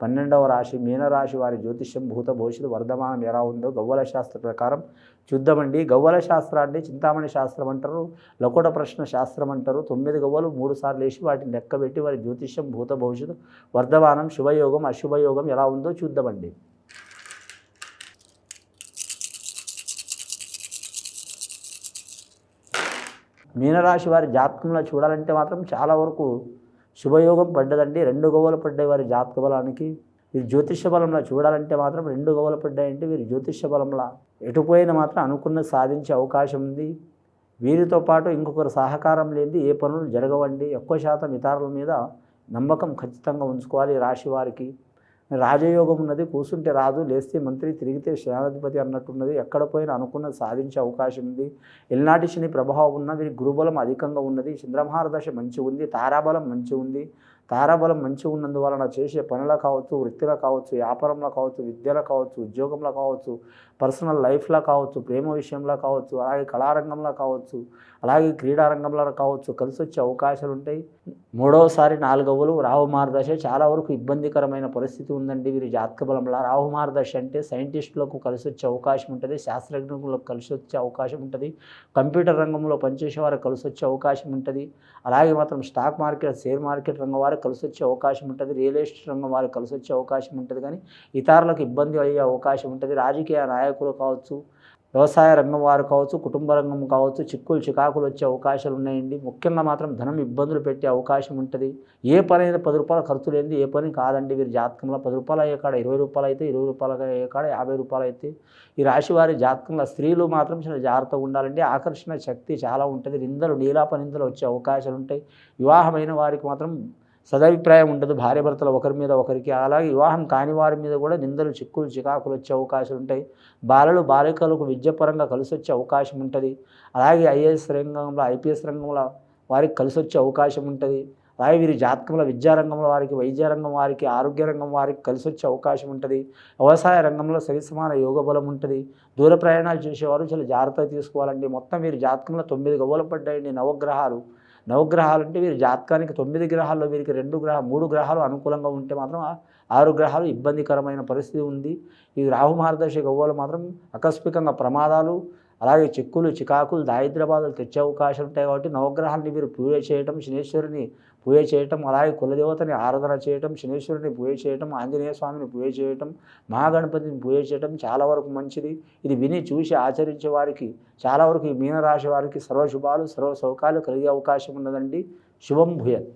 12వ రాశి మీనరాశి వారి జ్యోతిష్యం భూత భవిష్యత్తు వర్ధమానం ఎలా ఉందో గవ్వల శాస్త్ర ప్రకారం చూద్దామండి. గవ్వల శాస్త్రాన్ని చింతామణి శాస్త్రం అంటారు, లకోట ప్రశ్న శాస్త్రం అంటారు. 9 గవ్వలు 3 సార్లు వేసి వాటిని లెక్కబెట్టి వారి జ్యోతిష్యం భూత భవిష్యత్తు వర్ధమానం శుభయోగం అశుభయోగం ఎలా ఉందో చూద్దామండి. మీనరాశి వారి జాతకంలో చూడాలంటే మాత్రం చాలా వరకు శుభయోగం పడ్డదండి. 2 గవ్వలు పడ్డాయి వారి జాతక బలానికి. వీరి జ్యోతిష బలంలో చూడాలంటే మాత్రం 2 గవ్వలు పడ్డాయంటే వీరి జ్యోతిష బలంలో ఎటుపోయినా మాత్రం అనుకున్నది సాధించే అవకాశం ఉంది. వీరితో పాటు ఇంకొకరు సహకారం లేనిది ఏ పనులు జరగవండి. ఎక్కువ శాతం ఇతరుల మీద నమ్మకం ఖచ్చితంగా ఉంచుకోవాలి. రాశి వారికి రాజయోగం ఉన్నది, కూర్చుంటే రాదు, లేస్తే మంత్రి, తిరిగితే సేనాధిపతి అన్నట్టున్నది. ఎక్కడ పోయినా అనుకున్నది సాధించే అవకాశం ఉంది. ఎల్నాటి శని ప్రభావం ఉన్న వీరి గురుబలం అధికంగా ఉన్నది. చంద్రమహార దశ మంచి ఉంది, తారాబలం మంచి ఉంది. తారాబలం మంచి ఉన్నందువలన చేసే పనులు కావచ్చు, వృత్తిలో కావచ్చు, వ్యాపారంలో కావచ్చు, విద్యలో కావచ్చు, ఉద్యోగంలో కావచ్చు, పర్సనల్ లైఫ్లో కావచ్చు, ప్రేమ విషయంలో కావచ్చు, అలాగే కళారంగంలో కావచ్చు, అలాగే క్రీడారంగంలో కావచ్చు కలిసి వచ్చే అవకాశాలు ఉంటాయి. 3వసారి 4 గవ్వలు రాహుమార దశ చాలా వరకు ఇబ్బందికరమైన పరిస్థితి ఉందండి వీరి జాతక బలంలో. రాహుమార దశ అంటే సైంటిస్టులకు కలిసి వచ్చే అవకాశం ఉంటుంది, శాస్త్రజ్ఞులకు కలిసి వచ్చే అవకాశం ఉంటుంది, కంప్యూటర్ రంగంలో పనిచేసే వారికి కలిసి వచ్చే అవకాశం ఉంటుంది. అలాగే మాత్రం స్టాక్ మార్కెట్, షేర్ మార్కెట్ రంగం వారికి కలిసి వచ్చే అవకాశం ఉంటుంది, రియల్ ఎస్టేట్ రంగం వారికి కలిసి వచ్చే అవకాశం ఉంటుంది. కానీ ఇతరులకు ఇబ్బంది అయ్యే అవకాశం ఉంటుంది. రాజకీయ నాయకులు కావచ్చు, వ్యవసాయ రంగం వారు కావచ్చు, కుటుంబ రంగం కావచ్చు, చికాకులు వచ్చే అవకాశాలు ఉన్నాయండి. ముఖ్యంగా మాత్రం ధనం ఇబ్బందులు పెట్టే అవకాశం ఉంటుంది. ఏ పని అయినా 10 రూపాయలు ఖర్చు లేనిది ఏ పని కాదండి వీరి జాతకంలో. 10 రూపాయలు అయ్యే కాడ 20 రూపాయలు అయితే, 20 రూపాయలు అయ్యే కాడ 50 రూపాయలు అయితే. ఈ రాశి వారి జాతకంలో స్త్రీలు మాత్రం చాలా జాగ్రత్తగా ఉండాలండి. ఆకర్షణ శక్తి చాలా ఉంటుంది. నిందలు, నీలాప నిందలు వచ్చే అవకాశాలు ఉంటాయి. వివాహమైన వారికి మాత్రం సదభిప్రాయం ఉండదు భార్యాభర్తలు ఒకరి మీద ఒకరికి. అలాగే వివాహం కాని వారి మీద కూడా నిందలు, చికాకులు వచ్చే అవకాశాలు ఉంటాయి. బాలికలకు విద్యాపరంగా కలిసి వచ్చే అవకాశం ఉంటుంది. అలాగే ఐఏఎస్ రంగంలో, ఐపీఎస్ రంగంలో వారికి కలిసి వచ్చే అవకాశం ఉంటుంది. అలాగే వీరి జాతకంలో విద్యారంగంలో వారికి, వైద్య రంగం వారికి, ఆరోగ్య రంగం వారికి కలిసి వచ్చే అవకాశం ఉంటుంది. వ్యవసాయ రంగంలో సరిసమాన యోగ బలం ఉంటుంది. దూర ప్రయాణాలు చేసేవారు చాలా జాగ్రత్తగా తీసుకోవాలండి. మొత్తం వీరి జాతకంలో 9 గవ్వలు పడ్డాయండి. నవగ్రహాలు అంటే వీరి జాతకానికి 9 గ్రహాల్లో వీరికి 3 గ్రహాలు అనుకూలంగా ఉంటే మాత్రం 6 గ్రహాలు ఇబ్బందికరమైన పరిస్థితి ఉంది. ఈ రాహుమహర్దశ గవ్వలు మాత్రం ఆకస్మికంగా ప్రమాదాలు, అలాగే చికాకులు, దారిద్ర్యబాధలు తెచ్చే అవకాశాలు ఉంటాయి. కాబట్టి నవగ్రహాన్ని మీరు పూజ చేయటం, శనేశ్వరుని పూజ చేయటం, అలాగే కులదేవతని ఆరాధన చేయటం, శనేశ్వరుని పూజ చేయటం, ఆంజనేయ స్వామిని పూజ చేయటం, మహాగణపతిని పూజ చేయటం చాలా వరకు మంచిది. ఇది విని చూసి ఆచరించే వారికి చాలా వరకు ఈ మీనరాశి వారికి సర్వశుభాలు, సర్వ సౌకాలు కలిగే అవకాశం ఉన్నదండి. శుభం భూయాత్.